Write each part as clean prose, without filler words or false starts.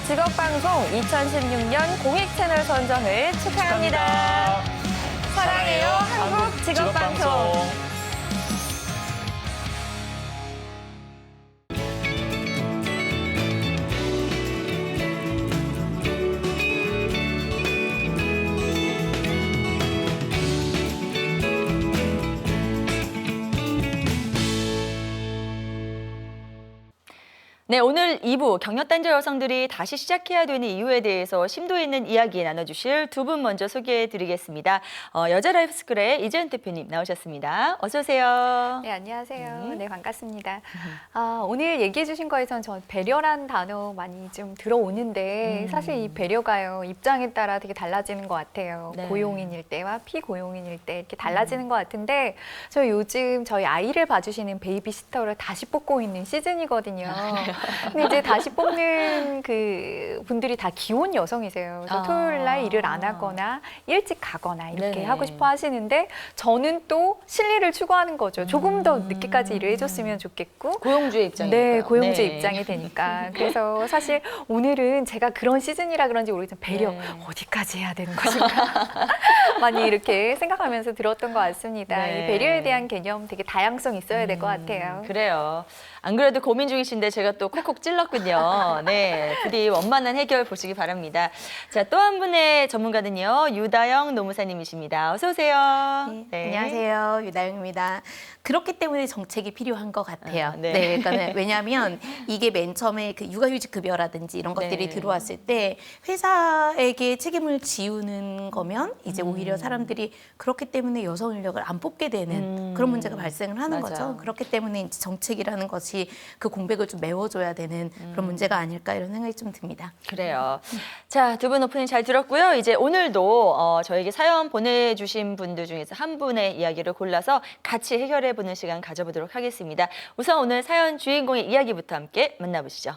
직업방송 2016년 공익채널 선정을 축하합니다. 사랑해요 한국 직업방송. 네, 오늘 2부 경력단절 여성들이 다시 시작해야 되는 이유에 대해서 심도 있는 이야기 나눠주실 두 분 먼저 소개해드리겠습니다. 여자 라이프스쿨의 이재은 대표님 나오셨습니다. 어서 오세요. 네, 안녕하세요. 네, 반갑습니다. 오늘 얘기해 주신 거에선 전 배려란 단어 많이 좀 들어오는데 사실 이 배려가요, 입장에 따라 되게 달라지는 것 같아요. 네. 고용인일 때와 피고용인일 때 이렇게 달라지는 것 같은데 저 요즘 저희 아이를 봐주시는 베이비시터를 다시 뽑고 있는 시즌이거든요. 근데 이제 다시 뽑는 그 분들이 다 기혼 여성이세요. 그래서 토요일 날 일을 안 하거나 일찍 가거나 이렇게 네네. 하고 싶어 하시는데 저는 또 실리를 추구하는 거죠. 조금 더 늦게까지 일을 해줬으면 좋겠고. 고용주의 입장이니까. 네, 고용주의 입장이 되니까. 그래서 사실 오늘은 제가 그런 시즌이라 그런지 모르겠지만 배려 네. 어디까지 해야 되는 것인가 많이 이렇게 생각하면서 들었던 것 같습니다. 네. 이 배려에 대한 개념 되게 다양성 있어야 될 것 같아요. 그래요. 안 그래도 고민 중이신데 제가 또 콕콕 찔렀군요. 네, 부디 원만한 해결 보시기 바랍니다. 자, 또 한 분의 전문가는요, 유다영 노무사님이십니다. 어서 오세요. 네, 안녕하세요. 유다영입니다. 그렇기 때문에 정책이 필요한 것 같아요. 네. 그러니까 왜냐하면 이게 맨 처음에 그 육아휴직 급여라든지 이런 것들이 네. 들어왔을 때 회사에게 책임을 지우는 거면 이제 오히려 사람들이 그렇기 때문에 여성 인력을 안 뽑게 되는 그런 문제가 발생을 하는 맞아요. 거죠. 그렇기 때문에 이제 정책이라는 것이 그 공백을 좀 메워줘야 되는 그런 문제가 아닐까 이런 생각이 좀 듭니다. 그래요. 자, 두 분 오프닝 잘 들었고요. 이제 오늘도 저에게 사연 보내주신 분들 중에서 한 분의 이야기를 골라서 같이 해결해보는 시간 가져보도록 하겠습니다. 우선 오늘 사연 주인공의 이야기부터 함께 만나보시죠.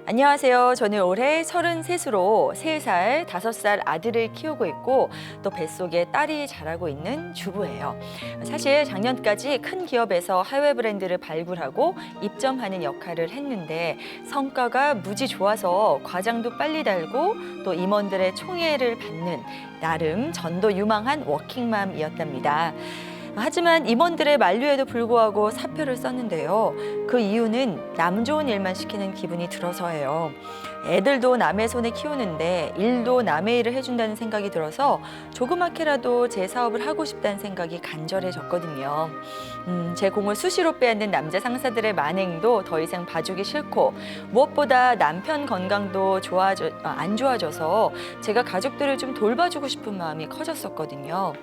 안녕하세요. 저는 올해 33으로 3살, 5살 아들을 키우고 있고 또 뱃속에 딸이 자라고 있는 주부예요. 사실 작년까지 큰 기업에서 해외 브랜드를 발굴하고 입점하는 역할을 했는데 성과가 무지 좋아서 과장도 빨리 달고 또 임원들의 총애를 받는 나름 전도 유망한 워킹맘이었답니다. 하지만 임원들의 만류에도 불구하고 사표를 썼는데요. 그 이유는 남 좋은 일만 시키는 기분이 들어서예요. 애들도 남의 손에 키우는데 일도 남의 일을 해준다는 생각이 들어서 조그맣게라도 제 사업을 하고 싶다는 생각이 간절해졌거든요. 제 공을 수시로 빼앗는 남자 상사들의 만행도 더 이상 봐주기 싫고 무엇보다 남편 건강도 안 좋아져서 제가 가족들을 좀 돌봐주고 싶은 마음이 커졌었거든요.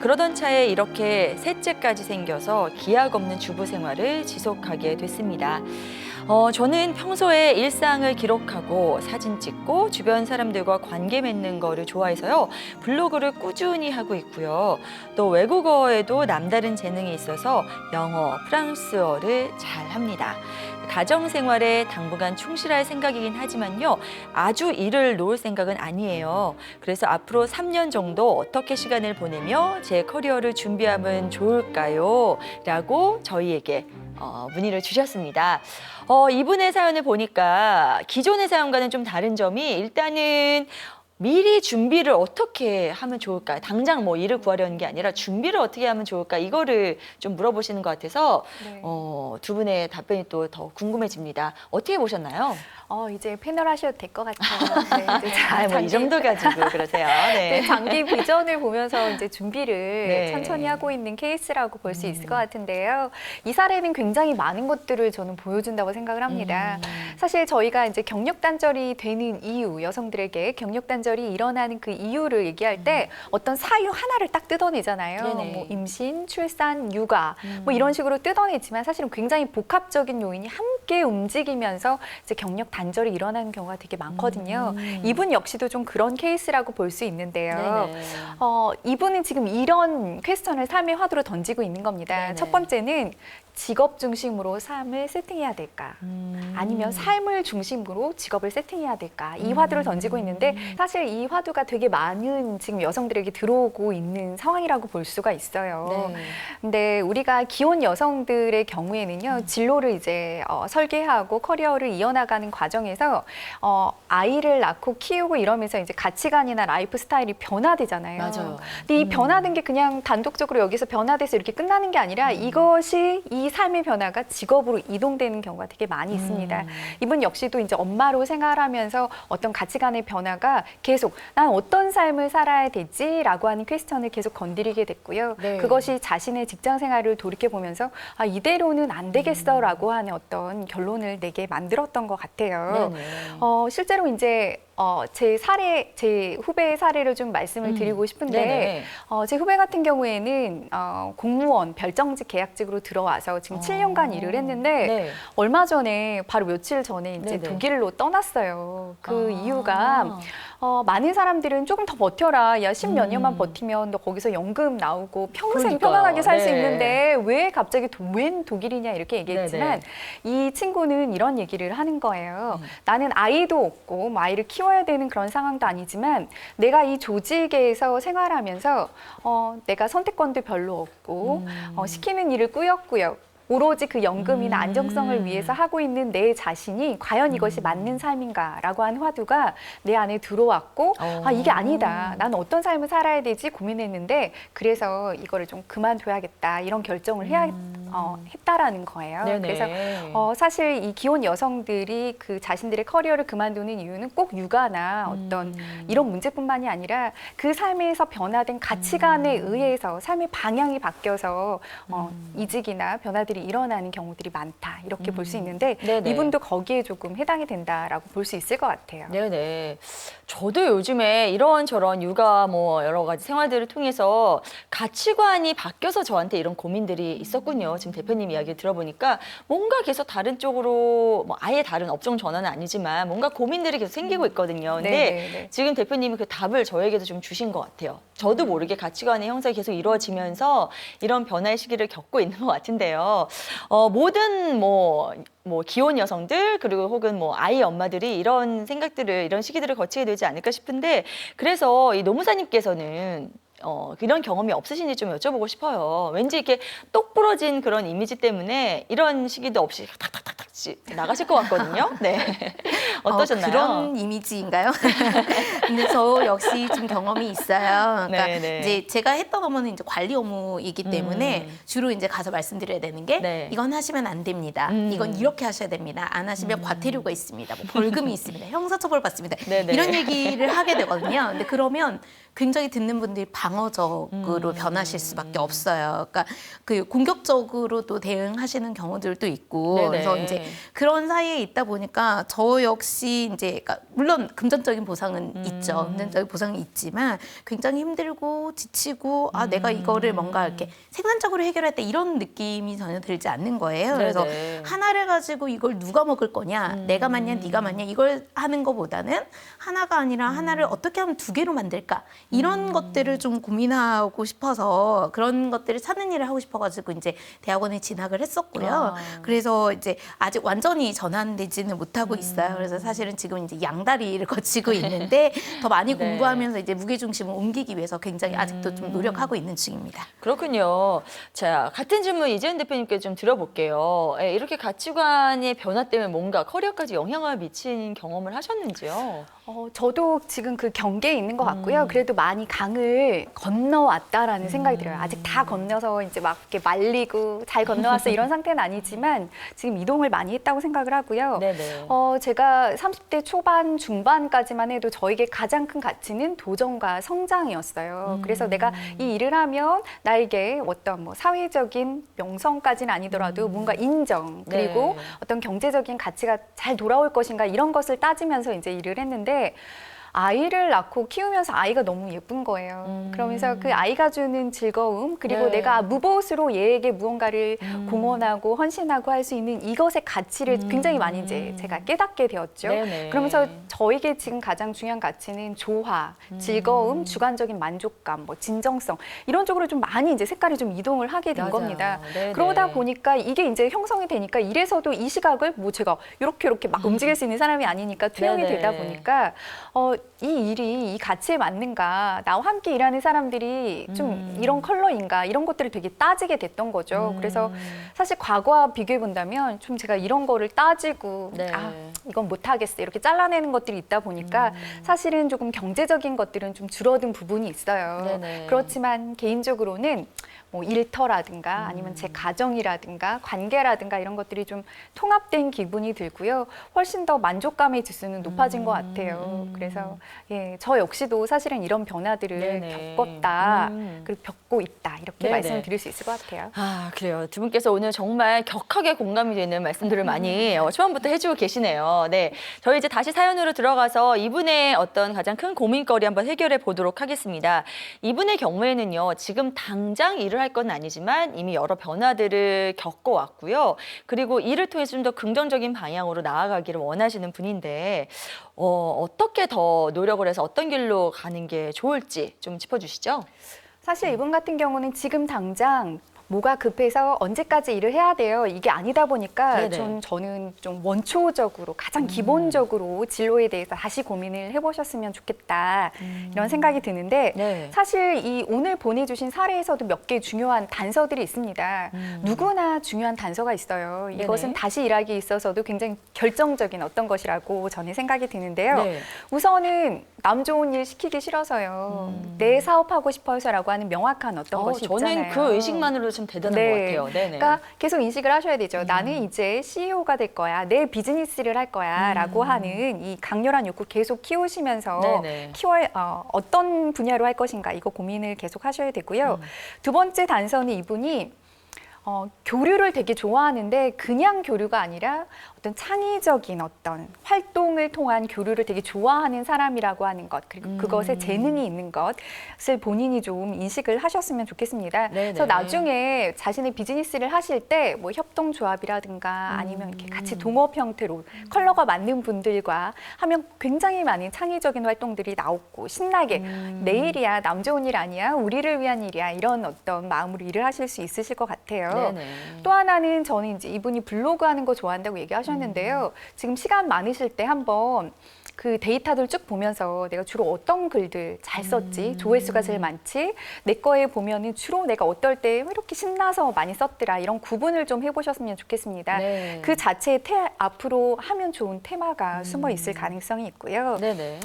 그러던 차에 이렇게 셋째까지 생겨서 기약 없는 주부 생활을 지속하게 됐습니다. 저는 평소에 일상을 기록하고 사진 찍고 주변 사람들과 관계 맺는 거를 좋아해서요. 블로그를 꾸준히 하고 있고요. 또 외국어에도 남다른 재능이 있어서 영어, 프랑스어를 잘 합니다. 가정생활에 당분간 충실할 생각이긴 하지만요. 아주 일을 놓을 생각은 아니에요. 그래서 앞으로 3년 정도 어떻게 시간을 보내며 제 커리어를 준비하면 좋을까요? 라고 저희에게 문의를 주셨습니다. 이분의 사연을 보니까 기존의 사연과는 좀 다른 점이 일단은 미리 준비를 어떻게 하면 좋을까? 당장 뭐 일을 구하려는 게 아니라 준비를 어떻게 하면 좋을까? 이거를 좀 물어보시는 것 같아서 네. 두 분의 답변이 또 더 궁금해집니다. 어떻게 보셨나요? 이제 패널 하셔도 될 것 같아요. 네, 이제 뭐 이 정도 가지고 그러세요. 네. 네, 장기 비전을 보면서 이제 준비를 네. 천천히 하고 있는 케이스라고 볼 수 있을 것 같은데요. 이 사례는 굉장히 많은 것들을 저는 보여준다고 생각을 합니다. 사실 저희가 이제 경력 단절이 되는 이유, 여성들에게 경력 단절이 일어나는 그 이유를 얘기할 때 어떤 사유 하나를 딱 뜯어내잖아요. 네네. 뭐 임신, 출산, 육아 뭐 이런 식으로 뜯어내지만 사실은 굉장히 복합적인 요인이 함께 움직이면서 이제 경력 단절이 일어나는 경우가 되게 많거든요. 이분 역시도 좀 그런 케이스라고 볼 수 있는데요. 네네. 이분은 지금 이런 퀘스천을 삶의 화두로 던지고 있는 겁니다. 네네. 첫 번째는 직업 중심으로 삶을 세팅해야 될까? 아니면 삶을 중심으로 직업을 세팅해야 될까? 이 화두를 던지고 있는데 사실 이 화두가 되게 많은 지금 여성들에게 들어오고 있는 상황이라고 볼 수가 있어요. 네. 근데 우리가 기혼 여성들의 경우에는요, 진로를 이제 설계하고 커리어를 이어나가는 과정에서 아이를 낳고 키우고 이러면서 이제 가치관이나 라이프 스타일이 변화되잖아요. 맞아요. 근데 이 변화된 게 그냥 단독적으로 여기서 변화돼서 이렇게 끝나는 게 아니라 이것이 이 삶의 변화가 직업으로 이동되는 경우가 되게 많이 있습니다. 이분 역시도 이제 엄마로 생활하면서 어떤 가치관의 변화가 계속 난 어떤 삶을 살아야 되지라고 하는 퀘스천을 계속 건드리게 됐고요. 네. 그것이 자신의 직장 생활을 돌이켜 보면서 아, 이대로는 안 되겠어라고 하는 어떤 결론을 내게 만들었던 것 같아요. 네네. 실제로 이제 제 후배의 사례를 좀 말씀을 드리고 싶은데 네네. 제 후배 같은 경우에는 공무원 별정직 계약직으로 들어와서 지금 7년간 일을 했는데 네. 얼마 전에 바로 며칠 전에 이제 네네. 독일로 떠났어요. 그 이유가 많은 사람들은 조금 더 버텨라. 야, 10몇 년만 버티면 너 거기서 연금 나오고 평생 그러니까요. 편안하게 살 수 네. 있는데 왜 갑자기 웬 독일이냐 이렇게 얘기했지만 이 친구는 이런 얘기를 하는 거예요. 나는 아이도 없고 뭐 아이를 키워야 되는 그런 상황도 아니지만 내가 이 조직에서 생활하면서 내가 선택권도 별로 없고 시키는 일을 꾸역꾸역 오로지 그 연금이나 안정성을 위해서 하고 있는 내 자신이 과연 이것이 맞는 삶인가라고 하는 화두가 내 안에 들어왔고 아, 이게 아니다. 나는 어떤 삶을 살아야 되지 고민했는데 그래서 이거를 좀 그만둬야겠다. 이런 결정을 했다라는 거예요. 네네. 그래서 사실 이 기혼 여성들이 그 자신들의 커리어를 그만두는 이유는 꼭 육아나 어떤 이런 문제뿐만이 아니라 그 삶에서 변화된 가치관에 의해서 삶의 방향이 바뀌어서 이직이나 변화들이 일어나는 경우들이 많다 이렇게 볼 수 있는데 네네. 이분도 거기에 조금 해당이 된다라고 볼 수 있을 것 같아요. 네네. 저도 요즘에 이런저런 육아 뭐 여러 가지 생활들을 통해서 가치관이 바뀌어서 저한테 이런 고민들이 있었군요. 지금 대표님 이야기 들어보니까 뭔가 계속 다른 쪽으로 뭐 아예 다른 업종 전환은 아니지만 뭔가 고민들이 계속 생기고 있거든요. 근데 네네네. 지금 대표님이 그 답을 저에게도 좀 주신 것 같아요. 저도 모르게 가치관의 형성이 계속 이루어지면서 이런 변화의 시기를 겪고 있는 것 같은데요. 모든 기혼 여성들 그리고 혹은 뭐 아이 엄마들이 이런 생각들을 이런 시기들을 거치게 되지 않을까 싶은데 그래서 이 노무사님께서는 이런 경험이 없으신지 좀 여쭤보고 싶어요. 왠지 이렇게 똑 부러진 그런 이미지 때문에 이런 시기도 없이 탁탁탁탁 나가실 것 같거든요. 네. 어떠셨나요? 그런 이미지인가요? 근데 저 역시 좀 경험이 있어요. 그러니까 네네. 이제 제가 했던 업무는 이제 관리 업무이기 때문에 주로 이제 가서 말씀드려야 되는 게 네. 이건 하시면 안 됩니다. 이건 이렇게 하셔야 됩니다. 안 하시면 과태료가 있습니다. 뭐 벌금이 있습니다. 형사처벌 받습니다. 네네. 이런 얘기를 하게 되거든요. 근데 그러면 굉장히 듣는 분들이 방어적으로 변하실 수밖에 없어요. 그러니까 그 공격적으로 또 대응하시는 경우들도 있고 네네. 그래서 이제 그런 사이에 있다 보니까 저 역시 이제 그러니까 물론 금전적인 보상은 있죠. 금전적인 보상은 있지만 굉장히 힘들고 지치고 아 내가 이거를 뭔가 이렇게 생산적으로 해결할 때 이런 느낌이 전혀 들지 않는 거예요. 그래서 네네. 하나를 가지고 이걸 누가 먹을 거냐, 내가 맞냐, 네가 맞냐 이걸 하는 것보다는 하나가 아니라 하나를 어떻게 하면 두 개로 만들까 이런 것들을 좀 고민하고 싶어서 그런 것들을 찾는 일을 하고 싶어가지고 이제 대학원에 진학을 했었고요. 그래서 이제 아직 완전히 전환되지는 못하고 있어요. 그래서 사실은 지금 이제 양다리를 거치고 있는데 더 많이 네. 공부하면서 이제 무게 중심을 옮기기 위해서 굉장히 아직도 좀 노력하고 있는 중입니다. 그렇군요. 자, 같은 질문 이재은 대표님께 좀 들어볼게요. 이렇게 가치관의 변화 때문에 뭔가 커리어까지 영향을 미친 경험을 하셨는지요? 저도 지금 그 경계에 있는 것 같고요. 그래도 많이 강을 건너왔다라는 생각이 들어요. 아직 다 건너서 이제 막 이렇게 말리고 잘 건너왔어 이런 상태는 아니지만 지금 이동을 많이 했다고 생각을 하고요. 네네. 제가 30대 초반, 중반까지만 해도 저에게 가장 큰 가치는 도전과 성장이었어요. 그래서 내가 이 일을 하면 나에게 어떤 뭐 사회적인 명성까지는 아니더라도 뭔가 인정 그리고 네. 어떤 경제적인 가치가 잘 돌아올 것인가 이런 것을 따지면서 이제 일을 했는데 아이를 낳고 키우면서 아이가 너무 예쁜 거예요. 그러면서 그 아이가 주는 즐거움, 그리고 네. 내가 무보수로 얘에게 무언가를 공헌하고 헌신하고 할 수 있는 이것의 가치를 굉장히 많이 이제 제가 깨닫게 되었죠. 네네. 그러면서 저에게 지금 가장 중요한 가치는 조화, 즐거움, 주관적인 만족감, 뭐 진정성 이런 쪽으로 좀 많이 이제 색깔이 좀 이동을 하게 된 맞아요. 겁니다. 네네. 그러다 보니까 이게 이제 형성이 되니까 이래서도 이 시각을 뭐 제가 이렇게 막 움직일 수 있는 사람이 아니니까 투영이 네네. 되다 보니까 이 일이 이 가치에 맞는가, 나와 함께 일하는 사람들이 좀 이런 컬러인가 이런 것들을 되게 따지게 됐던 거죠. 그래서 사실 과거와 비교해 본다면 좀 제가 이런 거를 따지고 네. 이건 못하겠어 이렇게 잘라내는 것들이 있다 보니까 사실은 조금 경제적인 것들은 좀 줄어든 부분이 있어요. 네네. 그렇지만 개인적으로는 뭐 일터라든가 아니면 제 가정이라든가 관계라든가 이런 것들이 좀 통합된 기분이 들고요. 훨씬 더 만족감의 지수는 높아진 것 같아요. 그래서 예, 저 역시도 사실은 이런 변화들을 네네. 겪었다, 그리고 겪고 있다 이렇게 네네. 말씀을 드릴 수 있을 것 같아요. 아, 그래요. 두 분께서 오늘 정말 격하게 공감이 되는 말씀들을 많이 초반부터 해주고 계시네요. 네. 저희 이제 다시 사연으로 들어가서 이분의 어떤 가장 큰 고민거리 한번 해결해 보도록 하겠습니다. 이분의 경우에는요, 지금 당장 일을 할 건 아니지만 이미 여러 변화들을 겪어왔고요. 그리고 이를 통해서 좀 더 긍정적인 방향으로 나아가기를 원하시는 분인데, 어떻게 더 노력을 해서 어떤 길로 가는 게 좋을지 좀 짚어주시죠. 사실 이분 같은 경우는 지금 당장 뭐가 급해서 언제까지 일을 해야 돼요. 이게 아니다 보니까 네네. 저는 좀 원초적으로 가장 기본적으로 진로에 대해서 다시 고민을 해보셨으면 좋겠다 이런 생각이 드는데 네. 사실 이 오늘 보내주신 사례에서도 몇 개 중요한 단서들이 있습니다. 누구나 중요한 단서가 있어요. 이것은 다시 일하기에 있어서도 굉장히 결정적인 어떤 것이라고 저는 생각이 드는데요. 네. 우선은 남 좋은 일 시키기 싫어서요. 내 사업하고 싶어서라고 하는 명확한 어떤 것이 저는 있잖아요. 그 의식만으로도 좀 대단한 것 같아요. 네네. 그러니까 계속 인식을 하셔야 되죠. 나는 이제 CEO가 될 거야. 내 비즈니스를 할 거야. 라고 하는 이 강렬한 욕구 계속 키우시면서 네네. 어떤 분야로 할 것인가 이거 고민을 계속 하셔야 되고요. 두 번째 단서는 이분이 교류를 되게 좋아하는데 그냥 교류가 아니라 어떤 창의적인 어떤 활동을 통한 교류를 되게 좋아하는 사람이라고 하는 것, 그리고 그것에 재능이 있는 것을 본인이 좀 인식을 하셨으면 좋겠습니다. 네네. 그래서 나중에 자신의 비즈니스를 하실 때 뭐 협동조합이라든가 아니면 이렇게 같이 동업 형태로 컬러가 맞는 분들과 하면 굉장히 많은 창의적인 활동들이 나오고 신나게 내일이야, 남 좋은 일 아니야, 우리를 위한 일이야 이런 어떤 마음으로 일을 하실 수 있으실 것 같아요. 네네. 또 하나는 저는 이제 이분이 블로그 하는 거 좋아한다고 얘기하셨는데요. 지금 시간 많으실 때 한번 그 데이터들 쭉 보면서 내가 주로 어떤 글들 잘 썼지, 조회수가 제일 많지, 내 거에 보면은 주로 내가 어떨 때 왜 이렇게 신나서 많이 썼더라 이런 구분을 좀 해보셨으면 좋겠습니다. 네. 그 자체에 앞으로 하면 좋은 테마가 숨어 있을 가능성이 있고요. 네네.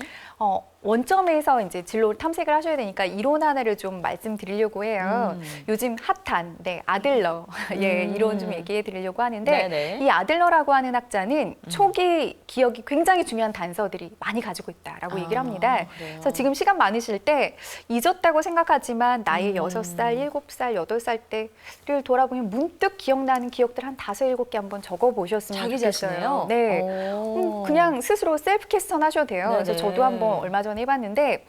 원점에서 이제 진로를 탐색을 하셔야 되니까 이론 하나를 좀 말씀드리려고 해요. 요즘 핫한 아들러 예, 이론 좀 얘기해 드리려고 하는데 네네. 이 아들러라고 하는 학자는 초기 기억이 굉장히 중요한 단서들이 많이 가지고 있다라고 얘기를 합니다. 그래요? 그래서 지금 시간 많으실 때 잊었다고 생각하지만 나의 6살, 7살, 8살 때를 돌아보면 문득 기억나는 기억들 한 5, 7개 한번 적어보셨으면 자기 좋겠어요. 자신이에요? 네. 오. 그냥 스스로 셀프 캐스턴 하셔도 돼요. 그래서 네네. 저도 한번 얼마 전에 해봤는데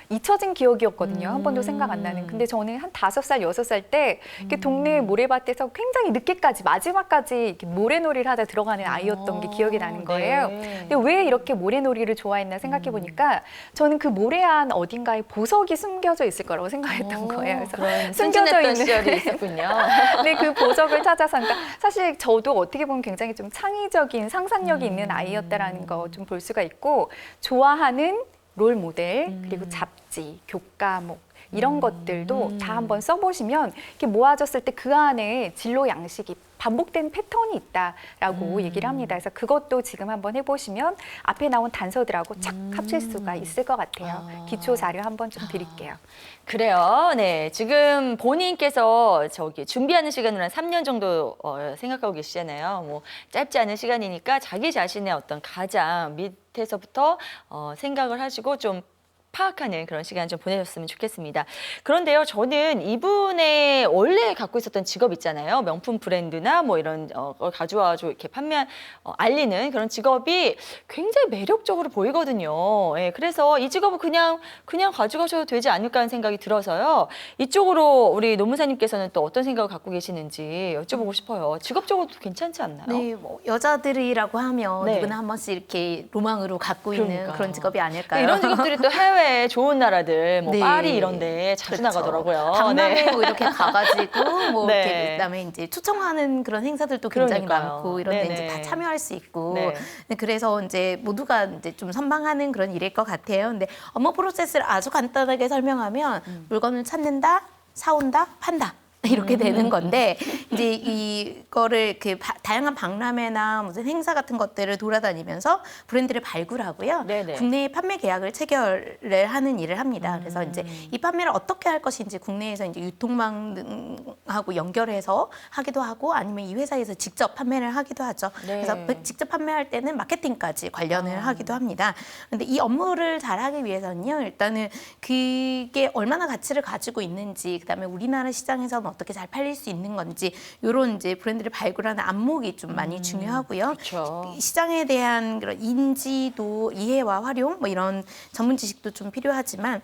잊혀진 기억이었거든요. 한 번도 생각 안 나는. 근데 저는 한 5살, 6살 때 이렇게 동네 모래밭에서 굉장히 늦게까지 마지막까지 이렇게 모래놀이를 하다 들어가는 아이였던 게 기억이 나는 거예요. 네. 근데 왜 이렇게 모래놀이를 좋아했나 생각해 보니까 저는 그 모래 안 어딘가에 보석이 숨겨져 있을 거라고 생각했던 거예요. 그래서 그런 숨겨져 순진했던 있는 시절이 있었군요. 네, 그 보석을 찾아서 그러니까 사실 저도 어떻게 보면 굉장히 좀 창의적인 상상력이 있는 아이였다라는 거 좀 볼 수가 있고 좋아하는 롤 모델 그리고 잡지, 교과목 이런 것들도 다 한번 써보시면 이렇게 모아졌을 때 그 안에 진로 양식이 반복된 패턴이 있다라고 얘기를 합니다. 그래서 그것도 지금 한번 해보시면 앞에 나온 단서들하고 착 합칠 수가 있을 것 같아요. 기초 자료 한번 좀 드릴게요. 그래요. 네. 지금 본인께서 준비하는 시간으로 한 3년 정도 생각하고 계시잖아요. 뭐 짧지 않은 시간이니까 자기 자신의 어떤 가장 밑에서부터 생각을 하시고 좀 파악하는 그런 시간 좀 보내셨으면 좋겠습니다. 그런데요, 저는 이분의 원래 갖고 있었던 직업 있잖아요. 명품 브랜드나 뭐 이런 걸 가져와서 이렇게 알리는 그런 직업이 굉장히 매력적으로 보이거든요. 예, 그래서 이 직업을 그냥 가져가셔도 되지 않을까 하는 생각이 들어서요. 이쪽으로 우리 노무사님께서는 또 어떤 생각을 갖고 계시는지 여쭤보고 싶어요. 직업적으로도 괜찮지 않나요? 네, 뭐 여자들이라고 하면 네. 누구나 한 번씩 이렇게 로망으로 갖고 있는 그러니까요. 그런 직업이 아닐까요? 이런 직업들이 또 해외 좋은 나라들, 뭐 네. 파리 이런 데 자주 그렇죠. 나가더라고요. 박람회 네. 뭐 이렇게 가가지고 뭐 네. 이렇게 그다음에 이제 초청하는 그런 행사들도 굉장히 그러니까요. 많고 이런 데 네네. 이제 다 참여할 수 있고 네. 그래서 이제 모두가 이제 좀 선망하는 그런 일일 것 같아요. 근데 업무 프로세스를 아주 간단하게 설명하면 물건을 찾는다, 사온다, 판다. 이렇게 되는 건데 이제 이거를 다양한 박람회나 무슨 행사 같은 것들을 돌아다니면서 브랜드를 발굴하고요. 네네. 국내에 판매 계약을 체결을 하는 일을 합니다. 그래서 이제 이 판매를 어떻게 할 것인지 국내에서 이제 유통망하고 연결해서 하기도 하고 아니면 이 회사에서 직접 판매를 하기도 하죠. 네. 그래서 직접 판매할 때는 마케팅까지 관련을 하기도 합니다. 근데 이 업무를 잘하기 위해서는요. 일단은 그게 얼마나 가치를 가지고 있는지 그다음에 우리나라 시장에서는 어떻게 잘 팔릴 수 있는 건지 이런 이제 브랜드를 발굴하는 안목이 좀 많이 중요하고요. 그렇죠. 시장에 대한 그런 인지도, 이해와 활용 뭐 이런 전문 지식도 좀 필요하지만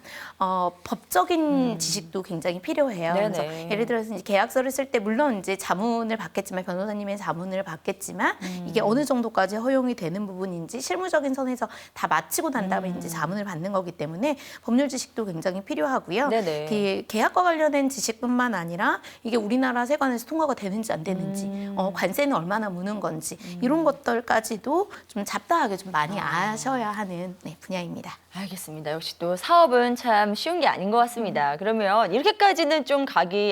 법적인 지식도 굉장히 필요해요. 네네. 그래서 예를 들어서 이제 계약서를 쓸 때 물론 이제 자문을 받겠지만 변호사님의 자문을 받겠지만 이게 어느 정도까지 허용이 되는 부분인지 실무적인 선에서 다 마치고 난 다음에 이제 자문을 받는 거기 때문에 법률 지식도 굉장히 필요하고요. 네네. 그 계약과 관련된 지식뿐만 아니라 이게 우리나라 세관에서 통과가 되는지 안 되는지, 관세는 얼마나 무는 건지 이런 것들까지도 좀 잡다하게 좀 많이 아셔야 하는 분야입니다. 알겠습니다. 역시 또 사업은 참 쉬운 게 아닌 것 같습니다. 그러면 이렇게까지는 좀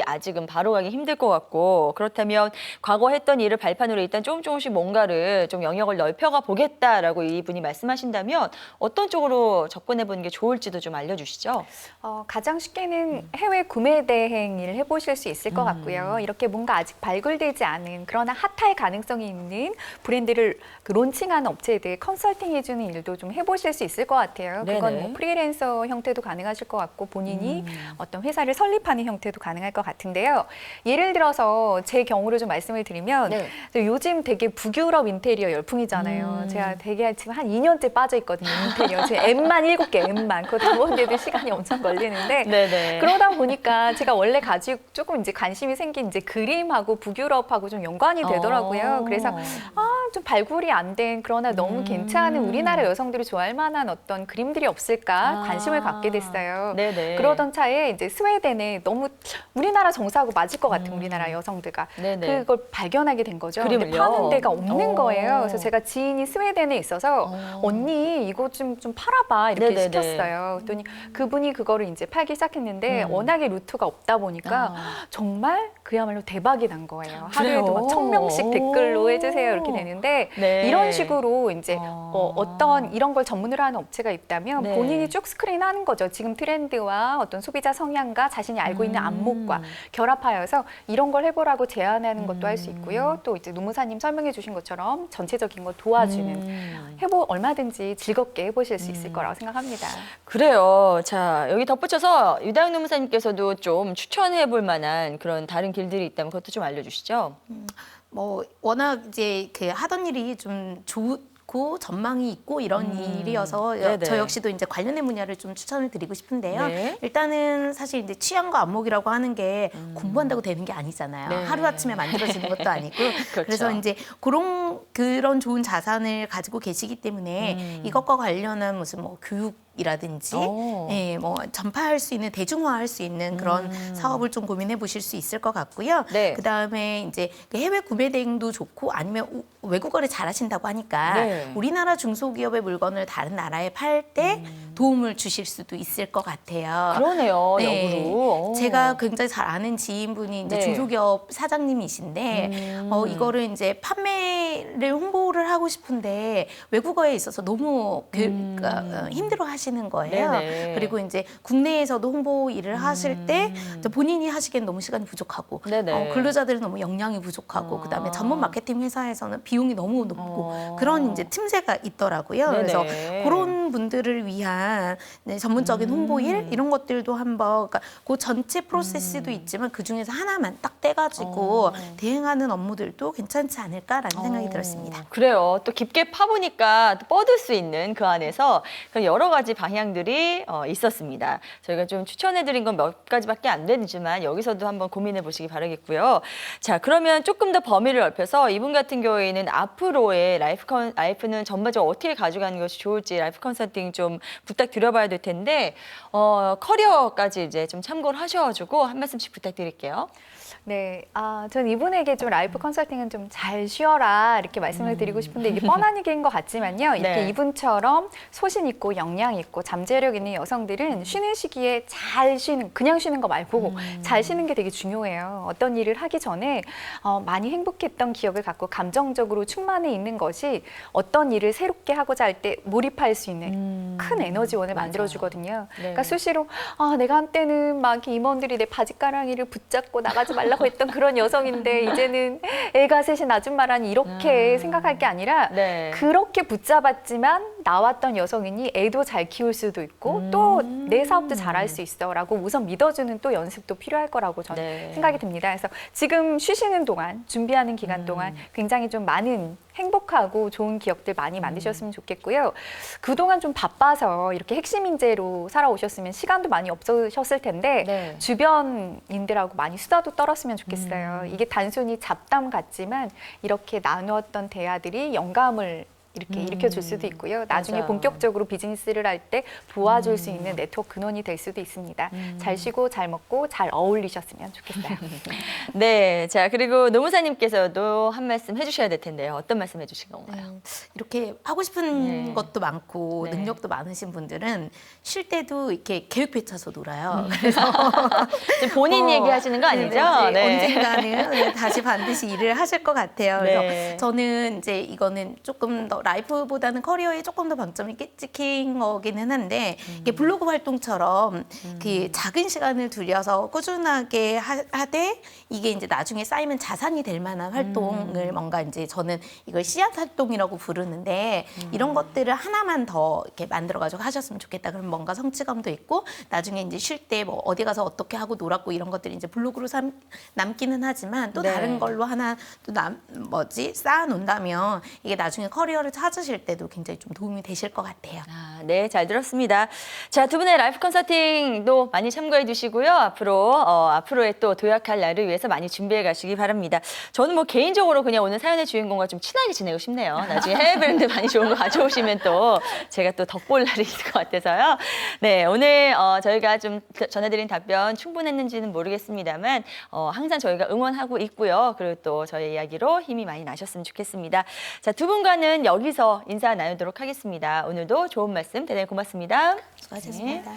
아직은 바로 가기 힘들 것 같고 그렇다면 과거 했던 일을 발판으로 일단 조금씩 뭔가를 좀 영역을 넓혀가 보겠다라고 이분이 말씀하신다면 어떤 쪽으로 접근해 보는 게 좋을지도 좀 알려주시죠. 가장 쉽게는 해외 구매 대행을 해보실 수 있을 것 같고요. 이렇게 뭔가 아직 발굴되지 않은 그러나 핫할 가능성이 있는 브랜드를 론칭하는 업체들 컨설팅해주는 일도 좀 해보실 수 있을 것 같아요. 그건 네네. 뭐 프리랜서 형태도 가능하실 것 같고 본인이 어떤 회사를 설립하는 형태도 가능할 것 같은데요. 예를 들어서 제 경우를 좀 말씀을 드리면 네. 요즘 되게 북유럽 인테리어 열풍이잖아요. 제가 되게 지금 한 2년째 빠져 있거든요. 인테리어. 제 M만 7개, M만. 그거 다 보는데도 시간이 엄청 걸리는데 네네. 그러다 보니까 제가 원래 가지고 조금 이제 관심이 생긴 이제 그림하고 북유럽하고 좀 연관이 되더라고요. 그래서 좀 발굴이 안 된 그러나 너무 괜찮은 우리나라 여성들이 좋아할 만한 어떤 그림들이 없을까 관심을 갖게 됐어요. 네네. 그러던 차에 이제 스웨덴에 너무 우리나라 정서하고 맞을 것 같은 우리나라 여성들과 네네. 그걸 발견하게 된 거죠. 근데 그림을요? 파는 데가 없는 어. 거예요. 그래서 제가 지인이 스웨덴에 있어서 언니 이거 좀 팔아봐 이렇게 네네네. 시켰어요. 그랬더니 그분이 그거를 이제 팔기 시작했는데 워낙에 루트가 없다 보니까 정말 그야말로 대박이 난 거예요. 하루에도 막 1000명씩 댓글로 해주세요 이렇게 되는데 네. 이런 식으로 이제 어떤 이런 걸 전문으로 하는 업체가 있다면 네. 본인이 쭉 스크린하는 거죠. 지금 트렌드와 어떤 소비자 성향과 자신이 알고 있는 안목과 결합하여서 이런 걸 해보라고 제안하는 것도 할 수 있고요. 또 이제 노무사님 설명해 주신 것처럼 전체적인 걸 도와주는 얼마든지 즐겁게 해보실 수 있을 거라고 생각합니다. 그래요. 자, 여기 덧붙여서 유다영 노무사님께서도 좀 추천해 볼 만한 그런 다른 길들이 있다면 그것도 좀 알려주시죠. 뭐 워낙 이제 하던 일이 좀 좋고 전망이 있고 이런 일이어서 네네. 저 역시도 이제 관련된 분야를 좀 추천을 드리고 싶은데요. 네. 일단은 사실 이제 취향과 안목이라고 하는 게 공부한다고 되는 게 아니잖아요. 네. 하루 아침에 만들어지는 것도 아니고 그렇죠. 그래서 이제 그런 좋은 자산을 가지고 계시기 때문에 이것과 관련한 무슨 뭐 교육이라든지 예, 뭐 전파할 수 있는 대중화할 수 있는 그런 사업을 좀 고민해 보실 수 있을 것 같고요. 네. 그다음에 이제 해외 구매 대행도 좋고 아니면 외국어를 잘하신다고 하니까 네. 우리나라 중소기업의 물건을 다른 나라에 팔 때 도움을 주실 수도 있을 것 같아요. 그러네요. 네. 역으로. 제가 굉장히 잘 아는 지인분이 이제 네. 중소기업 사장님이신데 이거를 이제 판매를 홍보를 하고 싶은데 외국어에 있어서 너무 힘들어 하시는 거예요. 네네. 그리고 이제 국내에서도 홍보 일을 하실 때 본인이 하시기엔 너무 시간이 부족하고 네네. 근로자들은 너무 역량이 부족하고 그다음에 전문 마케팅 회사에서는 비용이 너무 높고 그런 이제 틈새가 있더라고요. 네네. 그래서 그런 그런 분들을 위한 네, 전문적인 홍보일 이런 것들도 한번 그러니까 그 전체 프로세스도 있지만 그 중에서 하나만 딱 떼가지고 대행하는 업무들도 괜찮지 않을까라는 생각이 들었습니다. 그래요. 또 깊게 파보니까 또 뻗을 수 있는 그 안에서 그런 여러 가지 방향들이 있었습니다. 저희가 좀 추천해드린 건 몇 가지밖에 안 되지만 여기서도 한번 고민해 보시기 바라겠고요. 자, 그러면 조금 더 범위를 넓혀서 이분 같은 경우에는 앞으로의 라이프는 전반적으로 어떻게 가져가는 것이 좋을지 라이프 컨설팅 좀 부탁드려봐야 될 텐데 커리어까지 이제 좀 참고를 하셔가지고 한 말씀씩 부탁드릴게요. 네, 전 이분에게 좀 라이프 컨설팅은 좀 잘 쉬어라 이렇게 말씀을 드리고 싶은데 이게 뻔한 얘기인 것 같지만요. 이렇게 네. 이분처럼 소신 있고 역량 있고 잠재력 있는 여성들은 쉬는 시기에 잘 쉬는, 그냥 쉬는 거 말고 잘 쉬는 게 되게 중요해요. 어떤 일을 하기 전에 많이 행복했던 기억을 갖고 감정적으로 충만해 있는 것이 어떤 일을 새롭게 하고자 할 때 몰입할 수 있는 큰 에너지원을 만들어주거든요. 네. 그러니까 수시로 내가 한때는 막 이렇게 임원들이 내 바짓가랑이를 붙잡고 나가지 말라고 했던 그런 여성인데 이제는 애가 셋인 아줌마라니 이렇게 생각할 게 아니라 네. 그렇게 붙잡았지만 나왔던 여성이니 애도 잘 키울 수도 있고 또 내 사업도 잘할 수 있어라고 우선 믿어주는 또 연습도 필요할 거라고 저는 네. 생각이 듭니다. 그래서 지금 쉬시는 동안 준비하는 기간 동안 굉장히 좀 많은 행복하고 좋은 기억들 많이 만드셨으면 좋겠고요. 그동안 좀 바빠서 이렇게 핵심 인재로 살아오셨으면 시간도 많이 없으셨을 텐데 네. 주변인들하고 많이 수다도 떨었으면 좋겠어요. 이게 단순히 잡담 같지만 이렇게 나누었던 대화들이 영감을 이렇게 일으켜줄 수도 있고요. 나중에 맞아요. 본격적으로 비즈니스를 할 때 도와줄 수 있는 네트워크 근원이 될 수도 있습니다. 잘 쉬고 잘 먹고 잘 어울리셨으면 좋겠어요. 네, 자 그리고 노무사님께서도 한 말씀 해주셔야 될 텐데요. 어떤 말씀 해주신 건가요? 이렇게 하고 싶은 네. 것도 많고 네. 능력도 많으신 분들은 쉴 때도 이렇게 계획표 짜서 놀아요. 그래서 지금 본인 얘기하시는 거 아니죠? 언젠가는 다시 반드시 일을 하실 것 같아요. 그래서 네. 저는 이제 이거는 조금 더 라이프보다는 커리어에 조금 더 방점이 찍힌 거기는 한데 이게 블로그 활동처럼 그 작은 시간을 들여서 꾸준하게 하되 이게 이제 나중에 쌓이면 자산이 될 만한 활동을 뭔가 이제 저는 이걸 씨앗 활동이라고 부르는데 이런 것들을 하나만 더 이렇게 만들어가지고 하셨으면 좋겠다. 그럼 뭔가 성취감도 있고 나중에 이제 쉴 때 뭐 어디 가서 어떻게 하고 놀았고 이런 것들이 이제 블로그로 남기는 하지만 또 네. 다른 걸로 하나 또 쌓아 놓는다면 이게 나중에 커리어를 찾으실 때도 굉장히 좀 도움이 되실 것 같아요. 네, 잘 들었습니다. 자, 두 분의 라이프 컨설팅도 많이 참고해 주시고요. 앞으로의 또 도약할 날을 위해서 많이 준비해 가시기 바랍니다. 저는 뭐 개인적으로 그냥 오늘 사연의 주인공과 좀 친하게 지내고 싶네요. 나중에 해외 브랜드 많이 좋은 거 가져오시면 또 제가 또 덕볼 날이 있을 것 같아서요. 네, 오늘 저희가 좀 전해드린 답변 충분했는지는 모르겠습니다만 항상 저희가 응원하고 있고요. 그리고 또 저희 이야기로 힘이 많이 나셨으면 좋겠습니다. 자, 두 분과는 여기서 인사 나누도록 하겠습니다. 오늘도 좋은 말씀 대단히 고맙습니다. 수고하셨습니다.